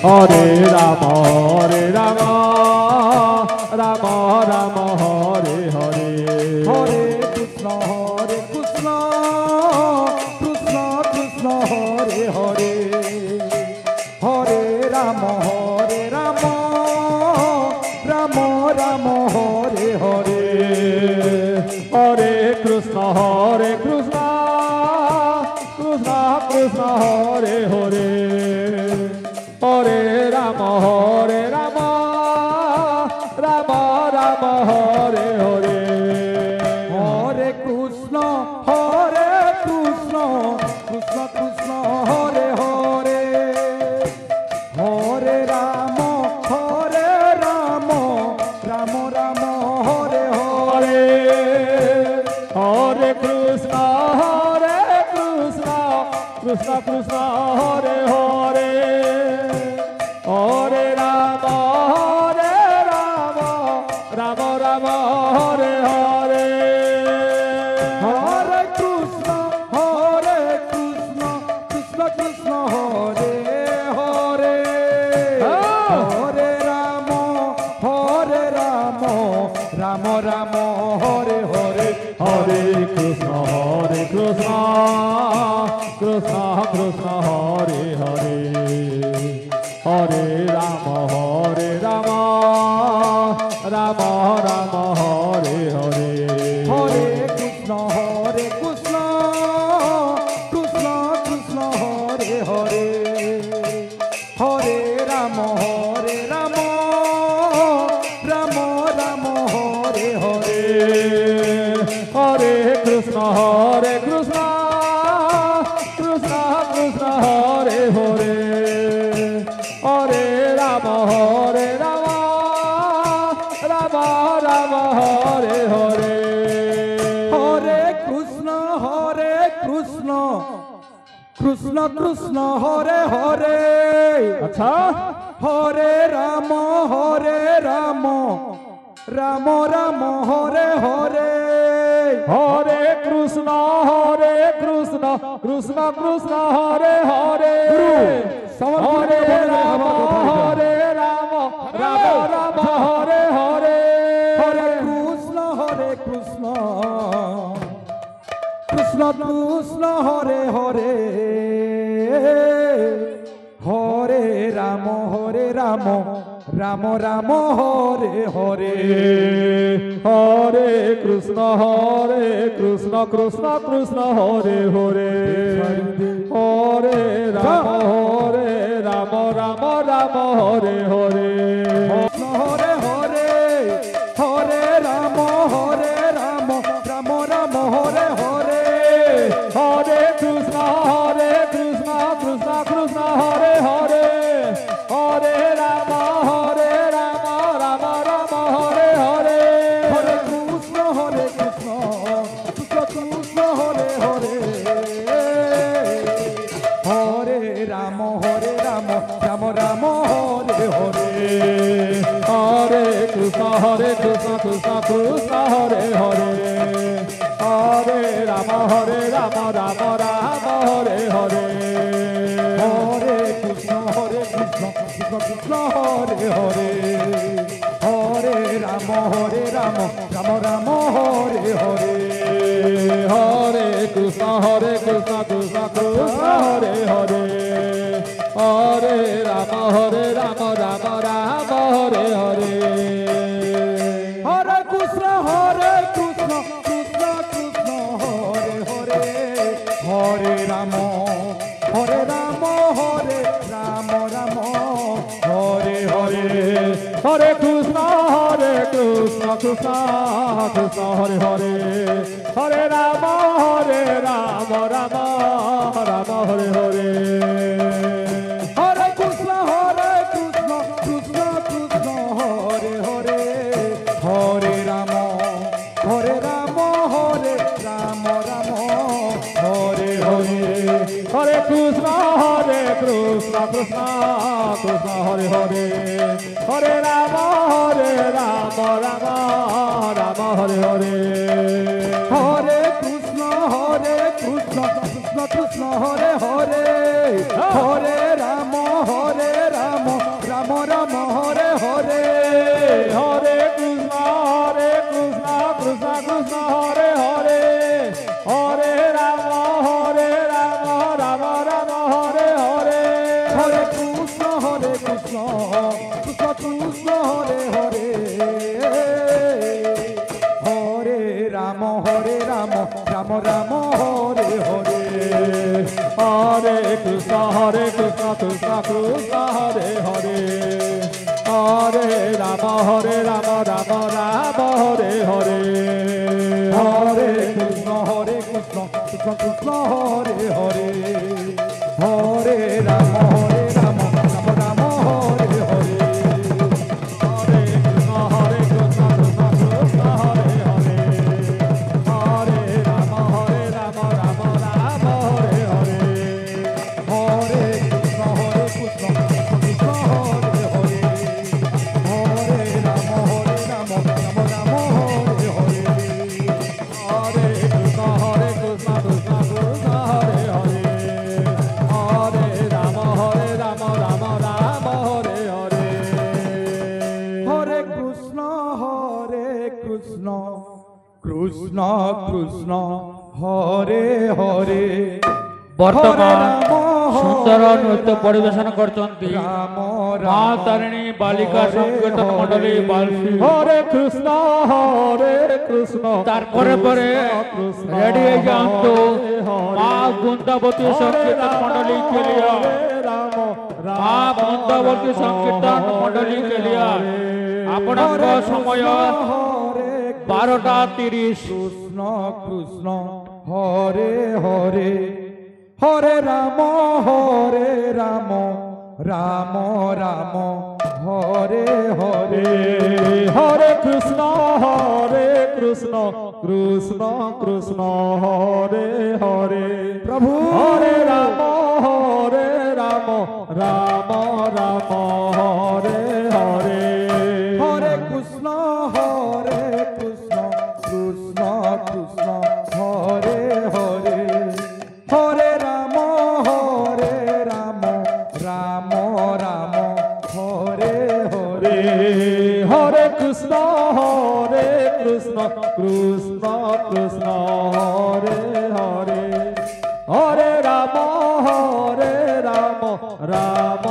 Hare Rama Rama Rama Hare Hare Hare Krishna Krishna Krishna Hare Hare Hare Rama Rama Rama Hare Hare Hare Krishna Krishna Krishna Hare Hare Hare Rama Rama Rama Hare Hare Hare Krishna Krishna Krishna Hare Hare Hare Rama Rama Rama Hare Hare Hare Krishna Krishna Krishna Hare Hare Hare Rama Rama Rama Hare Hare Hare Krishna Krishna Krishna Hare Hare Hare Rama Rama Rama Hare Hare Hare Krishna Krishna Krishna Hare Hare Hare Rama Rama Rama Hare Hare Hare Krishna Krishna Krishna Hare Hare Hare Rama Rama Rama Hare Hare Hare Krishna Krishna Krishna Hare Hare Hare Rama Rama Hare Hare Hare Krishna Krishna Hare Hare अच्छा Hare Rama Rama Hare Hare Hare Krishna Krishna Hare Hare Hare Rama Rama Hare Hare Hare Krishna Krishna Hare Hare Hare Rama Rama Hare Hare Hare Krishna Krishna Hare Hare Hare Rama Rama Hare Hare Hare Hare Hare Rama Rama Hare Hare Hare Krishna Krishna Hare Hare Hare Rama Rama Hare Hare Hare Krishna Krishna Hare Hare Hare Rama Rama Hare Hare Hare Krishna Krishna Hare Hare Hare Rama Rama Hare Hare Hare Krishna Krishna Hare Hare Hare Rama Rama Hare Hare Hare Krishna Krishna Hare Hare Hare Rama Rama Hare Hare Hare Krishna Krishna Hare Hare Hare Rama Hare Rama Hare Hare Hare Krishna Krishna Hare Hare Hare Rama Rama Hare Hare Hare Krishna Krishna Hare Hare Hare Rama Hare Rama Hare Hare Hare Krishna Krishna Hare Hare Hare Rama Rama Hare Hare Hare Krishna Krishna Hare Hare Hare Rama Krishna Krishna Hare Hare Hare Ram Ram Ram Hare Hare Hare Krishna Krishna Krishna Hare Hare Hare Ram Ram Ram Hare Hare Hare Krishna Krishna Krishna Hare Hare Hare Ram Ram Ram Hare Hare Hare Krishna Krishna Krishna Hare Hare Hare Ram Ram Ram Hare Hare Hare Krishna Krishna Krishna Hare Hare Hare Ram Ram Ram Hare Hare Hare Krishna Krishna Krishna Hare Hare Hare Ram Ram Ram Hare Hare Hare Krishna Krishna Krishna Krishna Hare Hare বর্তমান সুন্দর নৃত্য পরিবেশন করছেন রাম মা তারিণী বালিকা সংকীর্তন মন্ডলী বালসি। হরে কৃষ্ণ কৃষ্ণ তারপরে পরে রেডি হয়ে যান তো মা বৃন্দাবতী সংকীর্তন মন্ডলী के लिए মা বৃন্দাবতী সংকীর্তন মন্ডলী के लिए আপনার সময় 12:30। কৃষ্ণ কৃষ্ণ হরে হরে হরে রাম রাম রাম হরে হরে হরে কৃষ্ণ কৃষ্ণ কৃষ্ণ কৃষ্ণ হরে হরে প্রভু হরে রাম রাম রাম রাম হরে হরে হরে কৃষ্ণ কৃষ্ণ কৃষ্ণ কৃষ্ণ হরে হরে হরে রাম রাম রাম হরে হরে হরে কৃষ্ণ কৃষ্ণ কৃষ্ণ কৃষ্ণ হরে হরে হরে রাম রাম